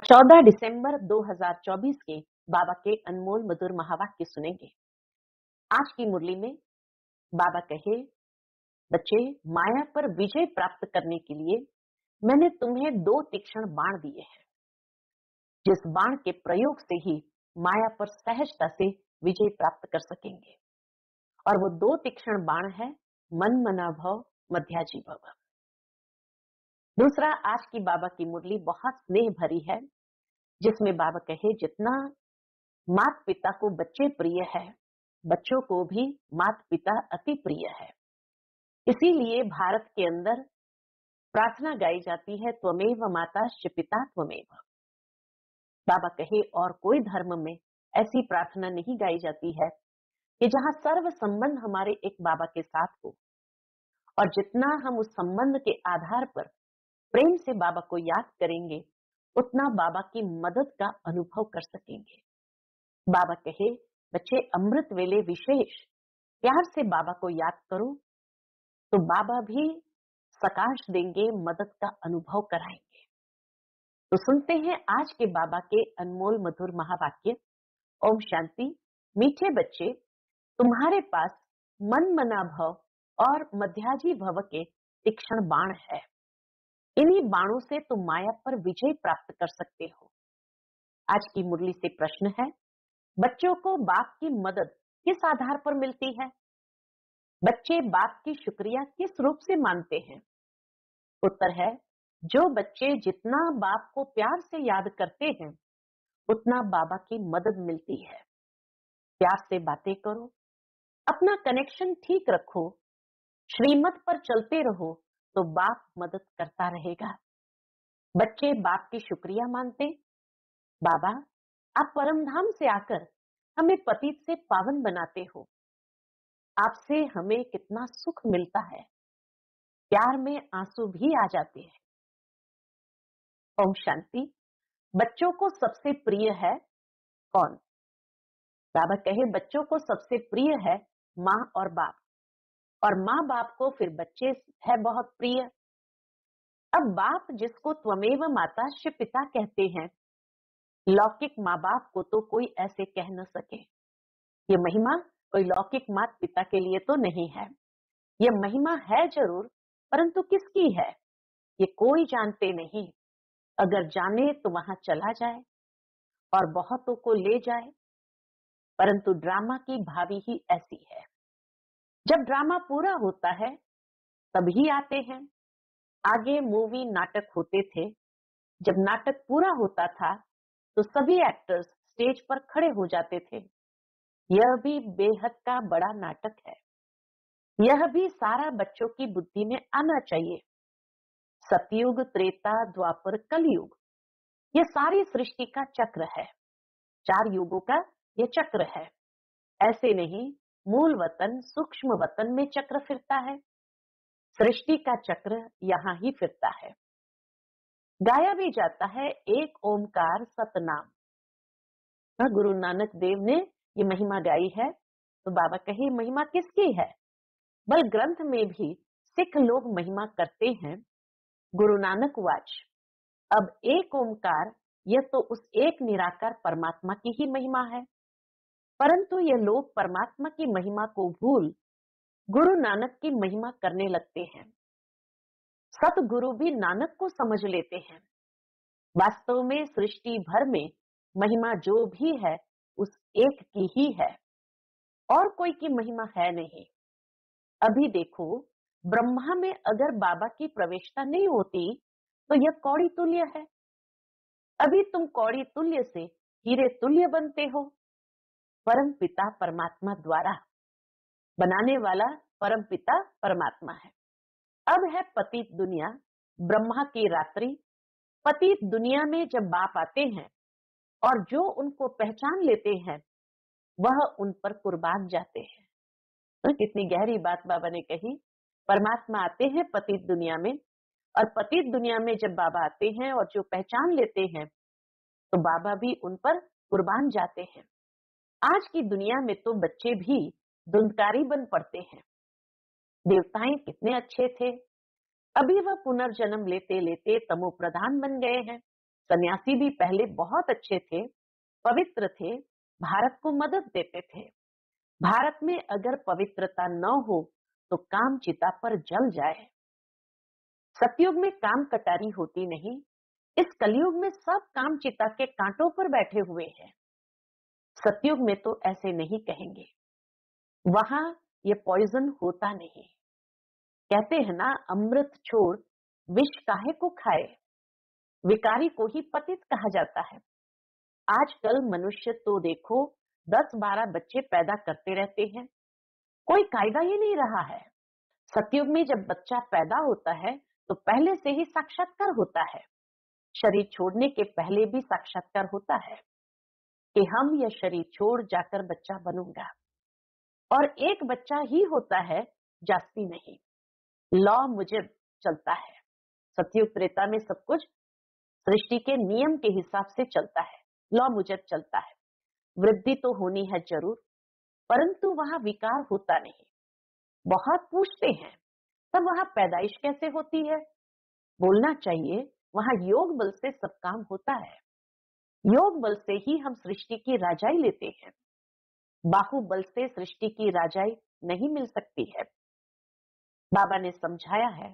14 दिसंबर 2024 के बाबा के अनमोल मधुर महावाक्य सुनेंगे। आज की मुरली में बाबा कहे, बच्चे, माया पर विजय प्राप्त करने के लिए मैंने तुम्हें 2 तीक्ष्ण बाण दिए हैं, जिस बाण के प्रयोग से ही माया पर सहजता से विजय प्राप्त कर सकेंगे। और वो 2 तीक्ष्ण बाण है मन मना भव मध्याजी भव। दूसरा, आज की बाबा की मुरली बहुत स्नेह भरी है, जिसमें बाबा कहे, जितना माता पिता को बच्चे प्रिय है, बच्चों को भी माता पिता अति प्रिय है। इसीलिए भारत के अंदर प्रार्थना गाई जाती है, त्वमेव माताश्च पिता त्वमेव। बाबा कहे, और कोई धर्म में ऐसी प्रार्थना नहीं गाई जाती है कि जहां सर्व संबंध हमारे एक बाबा के साथ हो, और जितना हम उस संबंध के आधार पर प्रेम से बाबा को याद करेंगे, उतना बाबा की मदद का अनुभव कर सकेंगे। बाबा कहे, बच्चे, अमृत वेले विशेष प्यार से बाबा को याद करो, तो बाबा भी सकाश देंगे, मदद का अनुभव कराएंगे। तो सुनते हैं आज के बाबा के अनमोल मधुर महावाक्य। ओम शांति। मीठे बच्चे, तुम्हारे पास मन मना भव और मध्याजी भव के तीक्ष्ण बाण है। इन्हीं बाणों से तुम माया पर विजय प्राप्त कर सकते हो। आज की मुरली से प्रश्न है, बच्चों को बाप की मदद किस आधार पर मिलती है? बच्चे बाप की शुक्रिया किस रूप से मानते हैं? उत्तर है, जो बच्चे जितना बाप को प्यार से याद करते हैं, उतना बाबा की मदद मिलती है। प्यार से बातें करो, अपना कनेक्शन ठीक रखो, श्रीमत पर चलते रहो, तो बाप मदद करता रहेगा। बच्चे बाप की शुक्रिया मानते, बाबा, आप परमधाम से आकर हमें पतित से पावन बनाते हो। आपसे हमें कितना सुख मिलता है, प्यार में आंसू भी आ जाते हैं। ओम शांति। बच्चों को सबसे प्रिय है कौन? बाबा कहे, बच्चों को सबसे प्रिय है माँ और बाप, और माँ बाप को फिर बच्चे है बहुत प्रिय। अब बाप जिसको त्वमेव माताश्च पिता कहते हैं, लौकिक माँ बाप को तो कोई ऐसे कह न सके। ये महिमा कोई लौकिक माता पिता के लिए तो नहीं है। ये महिमा है जरूर, परंतु किसकी है ये कोई जानते नहीं। अगर जाने तो वहां चला जाए और बहुतों को ले जाए, परंतु ड्रामा की भावी ही ऐसी है। जब ड्रामा पूरा होता है तभी आते हैं। आगे मूवी नाटक होते थे, जब नाटक पूरा होता था तो सभी एक्टर्स स्टेज पर खड़े हो जाते थे। यह भी बेहद का बड़ा नाटक है। यह भी सारा बच्चों की बुद्धि में आना चाहिए। सतयुग, त्रेता, द्वापर, कलयुग, ये सारी सृष्टि का चक्र है। 4 युगों का ये चक्र है। ऐसे नहीं, मूल वतन सूक्ष्म वतन में चक्र फिरता है। सृष्टि का चक्र यहाँ ही फिरता है। गाया भी जाता है, एक ओमकार सतनाम। गुरु नानक देव ने ये महिमा गाई है। तो बाबा कहे, महिमा किसकी है? बल ग्रंथ में भी सिख लोग महिमा करते हैं। गुरु नानक वाच, अब एक ओमकार, यह तो उस एक निराकार परमात्मा की ही महिमा है। परंतु ये लोग परमात्मा की महिमा को भूल गुरु नानक की महिमा करने लगते हैं। सतगुरु भी नानक को समझ लेते हैं। वास्तव में सृष्टि भर में महिमा जो भी है उस एक की ही है, और कोई की महिमा है नहीं। अभी देखो, ब्रह्मा में अगर बाबा की प्रवेशता नहीं होती तो यह कौड़ी तुल्य है। अभी तुम कौड़ी तुल्य से हीरे तुल्य बनते हो। परम पिता परमात्मा द्वारा बनाने वाला परम पिता परमात्मा है। अब है पतित दुनिया, ब्रह्मा की रात्रि। पतित दुनिया में जब बाप आते हैं और जो उनको पहचान लेते हैं, वह उन पर कुर्बान जाते हैं। तो कितनी गहरी बात बाबा ने कही। परमात्मा आते हैं पतित दुनिया में, और पतित दुनिया में जब बाबा आते हैं और जो पहचान लेते हैं, तो बाबा भी उन पर कुर्बान जाते हैं। आज की दुनिया में तो बच्चे भी धुंधकारी बन पड़ते हैं। देवताएं कितने अच्छे थे, अभी वह पुनर्जन्म लेते लेते तमो प्रधान बन गए हैं। सन्यासी भी पहले बहुत अच्छे थे, पवित्र थे, भारत को मदद देते थे। भारत में अगर पवित्रता न हो तो काम चिता पर जल जाए। सतयुग में काम कटारी होती नहीं, इस कलयुग में सब काम चिता के कांटों पर बैठे हुए हैं। सतयुग में तो ऐसे नहीं कहेंगे, वहां ये पॉइजन होता नहीं। कहते हैं ना, अमृत छोड़ विष काहे को खाए। विकारी को ही पतित कहा जाता है। आजकल मनुष्य तो देखो 10-12 बच्चे पैदा करते रहते हैं, कोई कायदा ही नहीं रहा है। सतयुग में जब बच्चा पैदा होता है तो पहले से ही साक्षात्कार होता है। शरीर छोड़ने के पहले भी साक्षात्कार होता है कि हम यह शरीर छोड़ जाकर बच्चा बनूंगा, और एक बच्चा ही होता है, जास्ती नहीं। लॉ मुजब चलता है। सतयुग त्रेता में सब कुछ सृष्टि के नियम के हिसाब से चलता है, लॉ मुजब चलता है। वृद्धि तो होनी है जरूर, परंतु वहां विकार होता नहीं। बहुत पूछते हैं, तब वहां पैदाइश कैसे होती है? बोलना चाहिए, वहां योग बल से सब काम होता है। योग बल से ही हम सृष्टि की राजाई लेते हैं। बाहुबल से सृष्टि की राजाई नहीं मिल सकती है। बाबा ने समझाया है,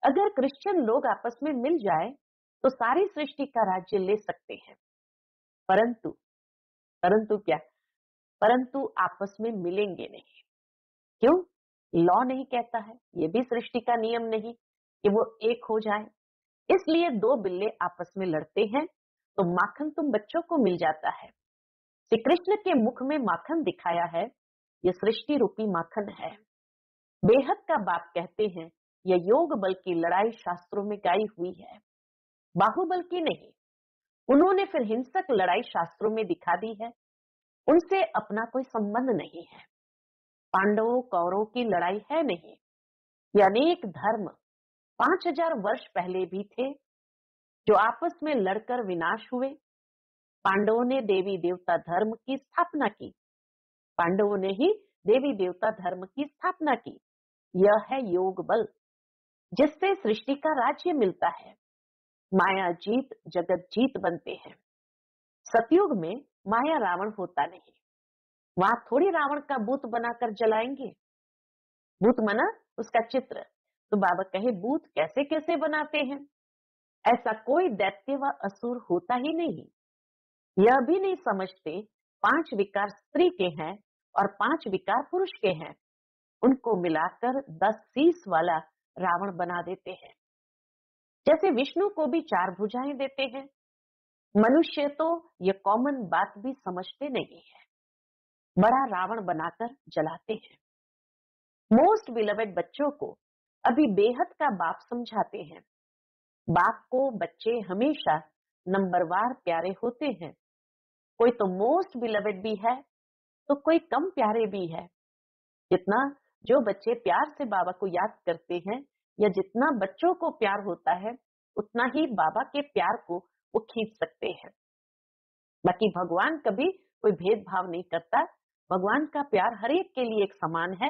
अगर क्रिश्चियन लोग आपस में मिल जाए तो सारी सृष्टि का राज्य ले सकते हैं, परंतु परंतु क्या, परंतु आपस में मिलेंगे नहीं। क्यों? लॉ नहीं कहता है, ये भी सृष्टि का नियम नहीं कि वो एक हो जाए। इसलिए दो बिल्ले आपस में लड़ते हैं तो माखन तुम बच्चों को मिल जाता है। श्री कृष्ण के मुख में माखन दिखाया है, ये सृष्टि रूपी माखन है। बेहद का बाप कहते हैं, यह योग बल की लड़ाई शास्त्रों में गाई हुई है, बाहुबल की नहीं। उन्होंने फिर हिंसक लड़ाई शास्त्रों में दिखा दी है, उनसे अपना कोई संबंध नहीं है। पांडवों कौरवों की लड़ाई है नहीं। ये अनेक धर्म 5000 वर्ष पहले भी थे जो आपस में लड़कर विनाश हुए। पांडवों ने देवी देवता धर्म की स्थापना की, पांडवों ने ही देवी देवता धर्म की स्थापना की। यह है योग बल, जिससे सृष्टि का राज्य मिलता है। माया जीत जगत जीत बनते हैं। सतयुग में माया रावण होता नहीं, वहां थोड़ी रावण का भूत बनाकर जलाएंगे। भूत मना उसका चित्र, तो बाबा कहे भूत कैसे कैसे बनाते हैं। ऐसा कोई दैत्य व असुर होता ही नहीं। यह भी नहीं समझते 5 विकार स्त्री के हैं और 5 विकार पुरुष के हैं, उनको मिलाकर 10 शीश वाला रावण बना देते हैं। जैसे विष्णु को भी 4 भुजाएं देते हैं। मनुष्य तो ये कॉमन बात भी समझते नहीं है, बड़ा रावण बनाकर जलाते हैं। मोस्ट बिलवेड बच्चों को अभी बेहद का बाप समझाते हैं। बाप को बच्चे हमेशा नंबरवार प्यारे होते हैं। कोई तो मोस्ट बिलवेड भी है तो कोई कम प्यारे भी है। जितना जो बच्चे प्यार से बाबा को याद करते हैं, या जितना बच्चों को प्यार होता है, उतना ही बाबा के प्यार को वो खींच सकते हैं। बाकी भगवान कभी कोई भेदभाव नहीं करता। भगवान का प्यार हर एक के लिए एक समान है,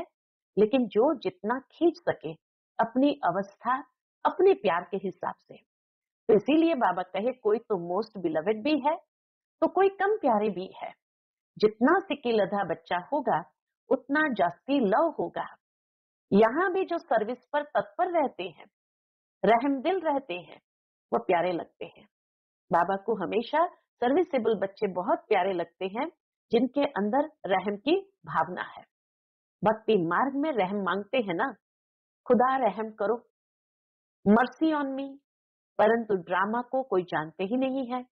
लेकिन जो जितना खींच सके अपनी अवस्था अपने प्यार के हिसाब से। तो इसीलिए बाबा कहे कोई तो मोस्ट बिलवेड भी है तो कोई कम प्यारे भी है। जितना सिकिलधा बच्चा होगा उतना जास्ती लव होगा। यहाँ भी जो सर्विस पर तत्पर रहते हैं, रहमदिल रहते हैं, वो प्यारे लगते हैं। बाबा को हमेशा सर्विसेबल बच्चे बहुत प्यारे लगते हैं, जिनके अंदर रहम की भावना है। भक्ति मार्ग में रहम मांगते हैं ना, खुदा रहम करो, मर्सी ऑन मी, परंतु ड्रामा को कोई जानते ही नहीं है।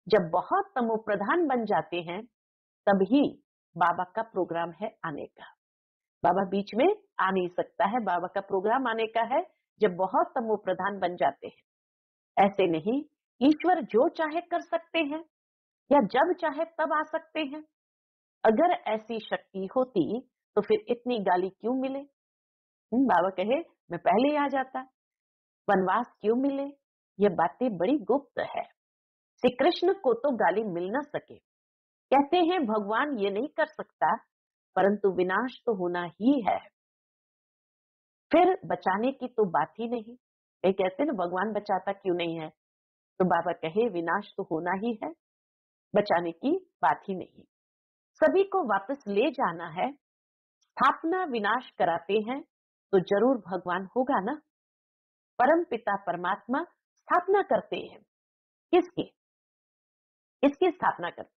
जब बहुत तमो प्रधान बन जाते हैं, तभी बाबा का प्रोग्राम है आने का। बाबा बीच में आ नहीं सकता है, बाबा का प्रोग्राम आने का है जब बहुत तमो प्रधान बन जाते हैं। ऐसे नहीं, ईश्वर जो चाहे कर सकते हैं या जब चाहे तब आ सकते हैं। अगर ऐसी शक्ति होती तो फिर इतनी गाली क्यों मिले? बाबा कहे मैं पहले ही आ जाता। वनवास क्यों मिले? ये बातें बड़ी गुप्त है। श्री कृष्ण को तो गाली मिल न सके। कहते हैं भगवान ये नहीं कर सकता, परंतु विनाश तो होना ही है। फिर बचाने की तो बात ही नहीं। ये कहते हैं ना, भगवान बचाता क्यों नहीं है? तो बाबा कहे विनाश तो होना ही है, बचाने की बात ही नहीं। सभी को वापस ले जाना है। स्थापना विनाश कराते हैं तो जरूर भगवान होगा ना। परम पिता परमात्मा स्थापना करते हैं। किसकी? इसकी स्थापना करते।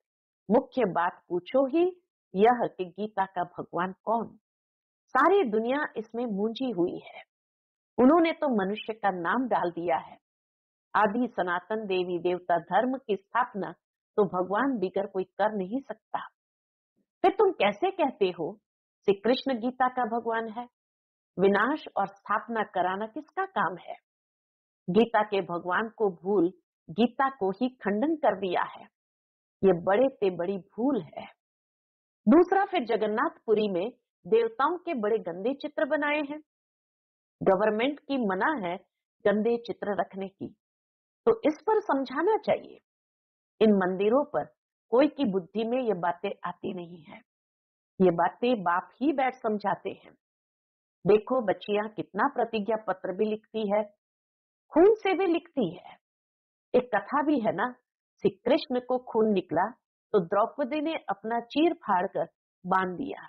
मुख्य बात पूछो ही यह कि गीता का भगवान कौन। सारी दुनिया इसमें मूंझी हुई है। उन्होंने तो मनुष्य का नाम डाल दिया है। आदि सनातन देवी देवता धर्म की स्थापना तो भगवान बिगर कोई कर नहीं सकता। फिर तुम कैसे कहते हो श्री कृष्ण गीता का भगवान है? विनाश और स्थापना कराना किसका काम है? गीता के भगवान को भूल गीता को ही खंडन कर दिया है। ये बड़े से बड़ी भूल है। दूसरा, फिर जगन्नाथपुरी में देवताओं के बड़े गंदे चित्र बनाए हैं। गवर्नमेंट की मना है गंदे चित्र रखने की, तो इस पर समझाना चाहिए। इन मंदिरों पर कोई की बुद्धि में ये बातें आती नहीं है। ये बातें बाप ही बैठ समझाते हैं। देखो बच्चियां कितना प्रतिज्ञा पत्र भी लिखती है, खून से भी लिखती है। एक कथा भी है ना, श्री कृष्ण को खून निकला तो द्रौपदी ने अपना चीर फाड़ कर बांध दिया।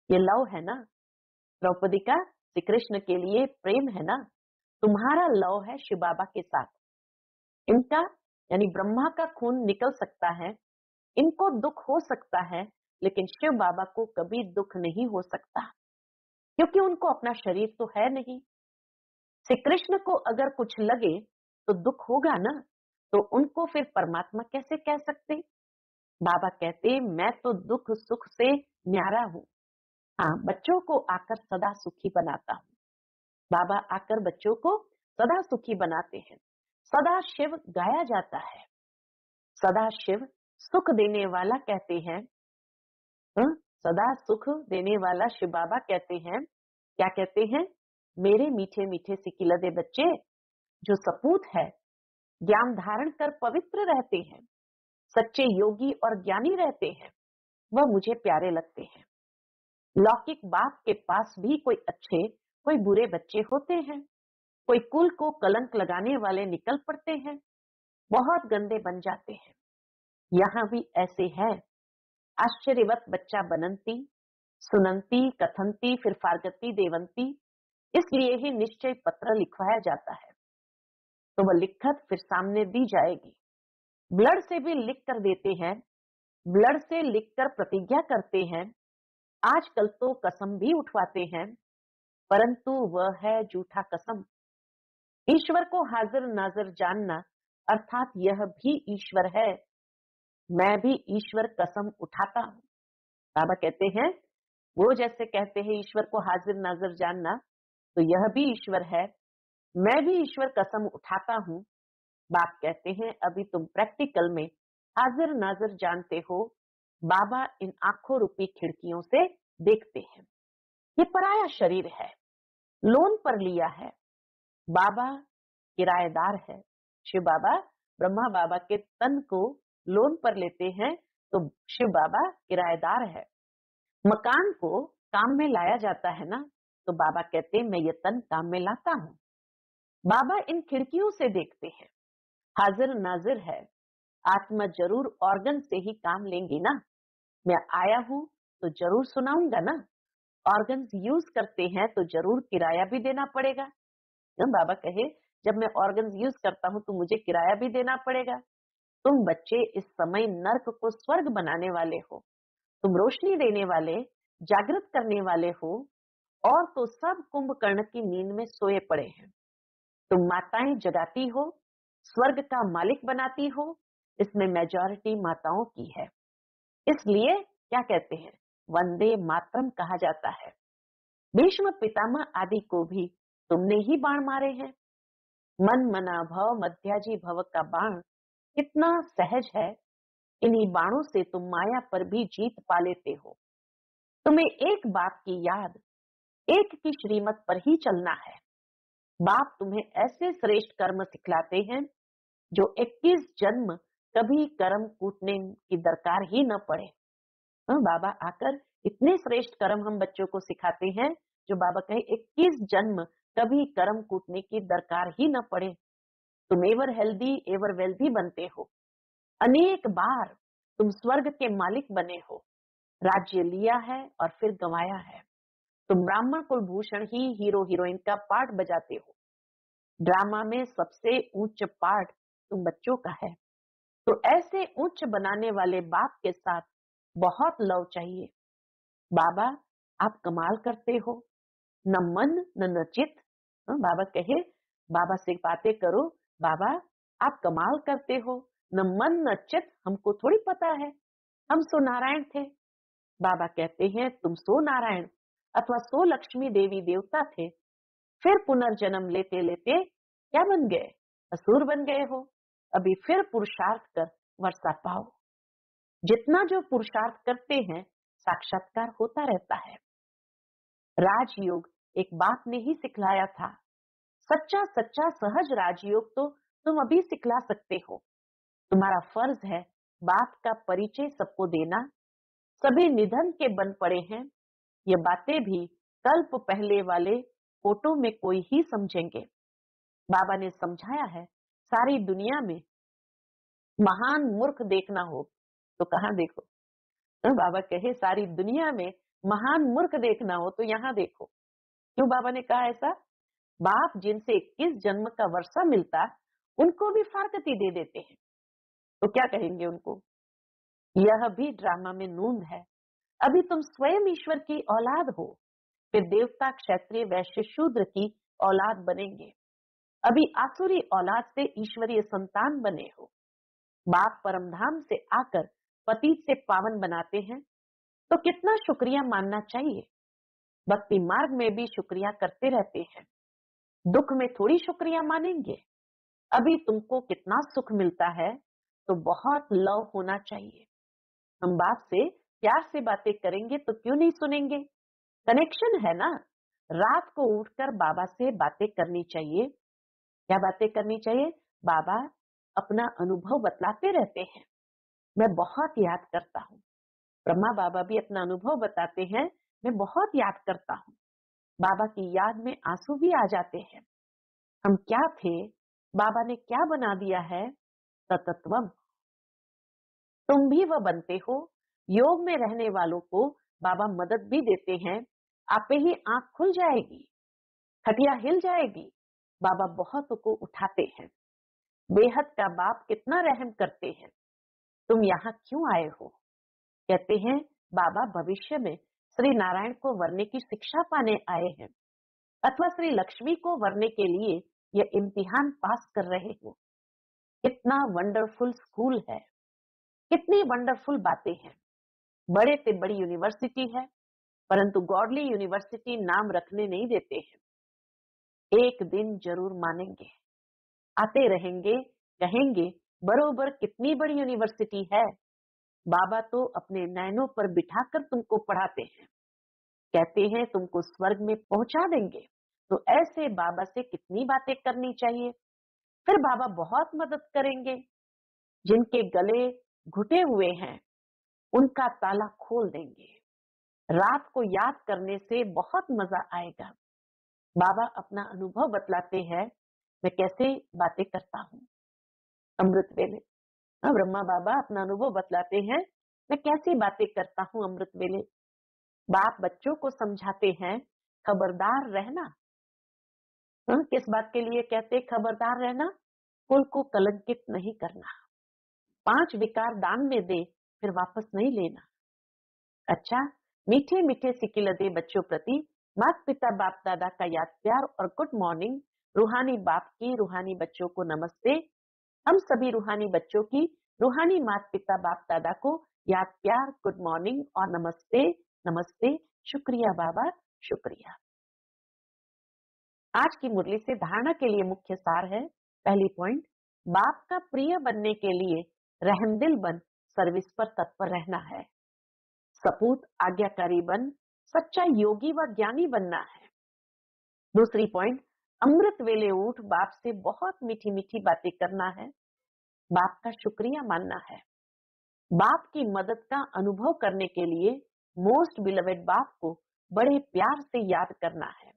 ये लव है ना, द्रौपदी का श्री कृष्ण के लिए प्रेम है ना। तुम्हारा लव है शिव बाबा के साथ। इनका यानी ब्रह्मा का खून निकल सकता है, इनको दुख हो सकता है, लेकिन शिव बाबा को कभी दुख नहीं हो सकता, क्योंकि उनको अपना शरीर तो है नहीं। श्री कृष्ण को अगर कुछ लगे तो दुख होगा ना, तो उनको फिर परमात्मा कैसे कह सकते? बाबा कहते मैं तो दुख सुख से न्यारा हूँ। हाँ, बच्चों को आकर सदा सुखी बनाता हूँ। बाबा आकर बच्चों को सदा सुखी बनाते हैं। सदा शिव गाया जाता है। सदा शिव सुख देने वाला कहते हैं। सदा सुख देने वाला शिव बाबा कहते हैं। क्या कहते हैं? मेरे मीठे मीठे सिकिलदे बच्चे जो सपूत है, ज्ञान धारण कर पवित्र रहते हैं, सच्चे योगी और ज्ञानी रहते हैं, वह मुझे प्यारे लगते हैं। लौकिक बाप के पास भी कोई अच्छे कोई बुरे बच्चे होते हैं। कोई कुल को कलंक लगाने वाले निकल पड़ते हैं, बहुत गंदे बन जाते हैं। यहाँ भी ऐसे है। आश्चर्यवत बच्चा बनंती सुनंती कथंती फिर फारगती देवंती, इसलिए ही निश्चय पत्र लिखवाया जाता है। तो वह लिखत फिर सामने दी जाएगी। ब्लड से भी लिख कर देते हैं, ब्लड से लिखकर प्रतिज्ञा करते हैं। आजकल तो कसम भी उठवाते हैं, परंतु वह है झूठा कसम। ईश्वर को हाजिर नाजिर जानना अर्थात यह भी ईश्वर है। मैं भी ईश्वर कसम उठाता हूँ। बाबा कहते हैं वो जैसे कहते हैं ईश्वर को हाजिर नाजिर जानना, तो यह भी ईश्वर है। मैं भी ईश्वर कसम उठाता हूँ। बाप कहते हैं अभी तुम प्रैक्टिकल में हाजिर नाजिर जानते हो। बाबा इन आंखों रूपी खिड़कियों से देखते हैं। ये पराया शरीर है, लोन पर लिया है। बाबा किराएदार है। शिव बाबा ब्रह्मा बाबा के तन को लोन पर लेते हैं, तो शिव बाबा किराएदार है। मकान को काम में लाया जाता है ना, तो बाबा कहते हैं मैं ये तन काम में लाता हूँ। बाबा इन खिड़कियों से देखते हैं, हाजिर नाजिर है। आत्मा जरूर ऑर्गन से ही काम लेंगी ना। मैं आया हूँ तो जरूर सुनाऊंगा ना। ऑर्गन यूज करते हैं तो जरूर किराया भी देना पड़ेगा ना। बाबा कहे जब मैं ऑर्गन यूज करता हूँ तो मुझे किराया भी देना पड़ेगा। तुम बच्चे इस समय नर्क को स्वर्ग बनाने वाले हो। तुम रोशनी देने वाले, जागृत करने वाले हो, और तो सब कुंभकर्ण की नींद में सोए पड़े हैं। तुम माताएं जगाती हो, स्वर्ग का मालिक बनाती हो। इसमें मेजॉरिटी माताओं की है, इसलिए क्या कहते हैं वंदे मातरम कहा जाता है। भीष्म पितामह आदि को भी तुमने ही बाण मारे हैं। मन मना भव मध्याजी भव का बाण कितना सहज है। इन्हीं बाणों से तुम माया पर भी जीत पा लेते हो। तुम्हें एक बाप की याद, एक की श्रीमत पर ही चलना है। बाप तुम्हें ऐसे श्रेष्ठ कर्म सिखलाते हैं जो 21 जन्म कभी कर्म कूटने की दरकार ही न पड़े। बाबा आकर इतने श्रेष्ठ कर्म हम बच्चों को सिखाते हैं, जो बाबा कहे 21 जन्म कभी कर्म कूटने की दरकार ही न पड़े। तुम एवर हेल्दी एवर वेल्दी बनते हो। अनेक बार तुम स्वर्ग के मालिक बने हो, राज्य लिया है और फिर गंवाया है। तुम ब्राह्मण कुलभूषण ही हीरो हीरोइन का पार्ट बजाते हो। ड्रामा में सबसे उच्च पार्ट तुम बच्चों का है। तो ऐसे उच्च बनाने वाले बाप के साथ बहुत लव चाहिए। बाबा आप कमाल करते हो, न मन न चित। बाबा कहे, बाबा से बातें करो, बाबा आप कमाल करते हो, न मन न चित। हमको थोड़ी पता है, हम सो नारायण थे। बाबा कहते हैं तुम सो नारायण अथवा सो लक्ष्मी देवी देवता थे, फिर पुनर्जन्म लेते लेते क्या बन गए? असुर बन गए हो। अभी फिर पुरुषार्थ कर वर्षा पाओ। जितना जो पुरुषार्थ करते हैं साक्षात्कार होता रहता है। राजयोग एक बाप ने ही सिखलाया था। सच्चा सच्चा सहज राजयोग तो तुम अभी सिखला सकते हो। तुम्हारा फर्ज है बाप का परिचय सबको देना। सभी निधन के बन पड़े हैं। ये बातें भी कल्प पहले वाले फोटो में कोई ही समझेंगे। बाबा ने समझाया है, सारी दुनिया में महान मूर्ख देखना हो तो कहाँ देखो। तो बाबा कहे सारी दुनिया में महान मूर्ख देखना हो तो यहाँ देखो। क्यों बाबा ने कहा ऐसा? बाप जिनसे 21 जन्म का वर्षा मिलता उनको भी फारकती दे देते हैं, तो क्या कहेंगे उनको? यह भी ड्रामा में नूंद है। अभी तुम स्वयं ईश्वर की औलाद हो, फिर देवता क्षत्रिय वैश्य शूद्र की औलाद बनेंगे। अभी आसुरी औलाद से ईश्वरीय संतान बने हो। बाप परमधाम से आकर पतित से पावन बनाते हैं, तो कितना शुक्रिया मानना चाहिए। भक्ति मार्ग में भी शुक्रिया करते रहते हैं, दुख में थोड़ी शुक्रिया मानेंगे। अभी तुमको कितना सुख मिलता है तो बहुत लव होना चाहिए। हम बाप से प्यार से बातें करेंगे तो क्यों नहीं सुनेंगे? कनेक्शन है ना। रात को उठकर बाबा से बातें करनी चाहिए। क्या बातें करनी चाहिए? बाबा अपना अनुभव बतलाते रहते हैं, मैं बहुत याद करता हूँ। ब्रह्मा बाबा भी अपना अनुभव बताते हैं, मैं बहुत याद करता हूँ। बाबा की याद में आंसू भी आ जाते हैं। हम क्या थे, बाबा ने क्या बना दिया है। ततत्वम, तुम भी वह बनते हो। योग में रहने वालों को बाबा मदद भी देते हैं। आपे ही आंख खुल जाएगी, खटिया हिल जाएगी। बाबा बहुतों को उठाते हैं। बेहद का बाप कितना रहम करते हैं। तुम यहाँ क्यों आए हो? कहते हैं बाबा भविष्य में श्री नारायण को वरने की शिक्षा पाने आए हैं, अथवा श्री लक्ष्मी को वरने के लिए यह इम्तिहान पास कर रहे हो। कितना वंडरफुल स्कूल है, कितनी वंडरफुल बातें हैं। बड़े से बड़ी यूनिवर्सिटी है, परंतु गॉडली यूनिवर्सिटी नाम रखने नहीं देते हैं। एक दिन जरूर मानेंगे, आते रहेंगे, कहेंगे बरोबर कितनी बड़ी यूनिवर्सिटी है। बाबा तो अपने नैनों पर बिठाकर तुमको पढ़ाते हैं, कहते हैं तुमको स्वर्ग में पहुंचा देंगे। तो ऐसे बाबा से कितनी बातें करनी चाहिए। फिर बाबा बहुत मदद करेंगे। जिनके गले घुटे हुए हैं उनका ताला खोल देंगे। रात को याद करने से बहुत मजा आएगा। बाबा अपना अनुभव बतलाते हैं, मैं कैसे बातें करता हूँ। अमृत वेले, ब्रह्मा बाबा अपना अनुभव बतलाते हैं, मैं कैसी बातें करता हूँ अमृत वेले। बाप बच्चों को समझाते हैं, खबरदार रहना। किस बात के लिए कहते खबरदार रहना? कुल को कलंकित नहीं करना। 5 विकार दान में दे, फिर वापस नहीं लेना। अच्छा, मीठे मीठे सिकिल दे बच्चों प्रति माता पिता बाप दादा का याद प्यार और गुड मॉर्निंग। रूहानी बाप की रूहानी बच्चों को नमस्ते। हम सभी रूहानी बच्चों की रूहानी माता पिता बाप दादा को याद प्यार, गुड मॉर्निंग और नमस्ते। नमस्ते, शुक्रिया बाबा, शुक्रिया। आज की मुरली से धारणा के लिए मुख्य सार है। पहली पॉइंट, बाप का प्रिय बनने के लिए रहमदिल बन सर्विस पर तत्पर रहना है। सपूत आज्ञाकारी बन सच्चा योगी व ज्ञानी बनना है। दूसरी पॉइंट, अमृत वेले उठ बाप से बहुत मीठी मीठी बातें करना है। बाप का शुक्रिया मानना है। बाप की मदद का अनुभव करने के लिए मोस्ट बिलवेड बाप को बड़े प्यार से याद करना है।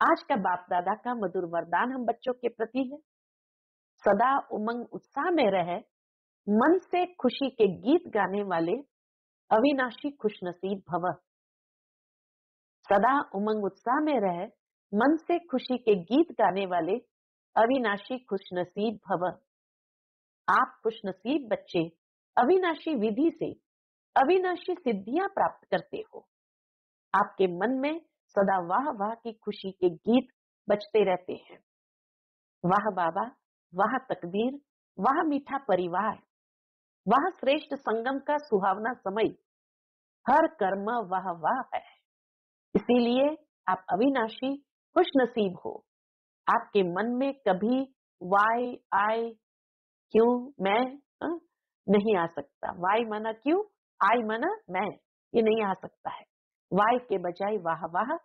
आज का बाप दादा का मधुर वरदान हम बच्चों के प्रति है, सदा उमंग उत्साह में रहे, मन से खुशी के गीत गाने वाले अविनाशी खुशनसीब भव। सदा उमंग उत्साह में रहे, मन से खुशी के गीत गाने वाले अविनाशी खुशनसीब भव। आप खुशनसीब बच्चे अविनाशी विधि से अविनाशी सिद्धियां प्राप्त करते हो। आपके मन में सदा वाह वाह की खुशी के गीत बजते रहते हैं। वाह बाबा, वाह तकदीर, वाह मीठा परिवार, वाह श्रेष्ठ संगम का सुहावना समय, हर कर्म वाह वाह है। इसीलिए आप अविनाशी खुशनसीब हो। आपके मन में कभी वाई आई क्यों मैं अ, नहीं आ सकता। वाई माना क्यों, आई माना मैं, ये नहीं आ सकता है। वाई के बजाय वाह वाह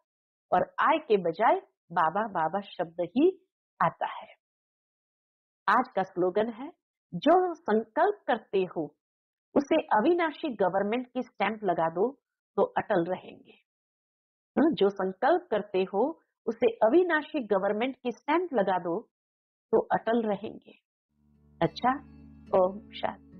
और आई के बजाय बाबा बाबा शब्द ही आता है। आज का स्लोगन है, जो संकल्प करते हो उसे अविनाशी गवर्नमेंट की स्टैंप लगा दो तो अटल रहेंगे। जो संकल्प करते हो उसे अविनाशी गवर्नमेंट की स्टैंप लगा दो तो अटल रहेंगे। अच्छा, ओम शांति।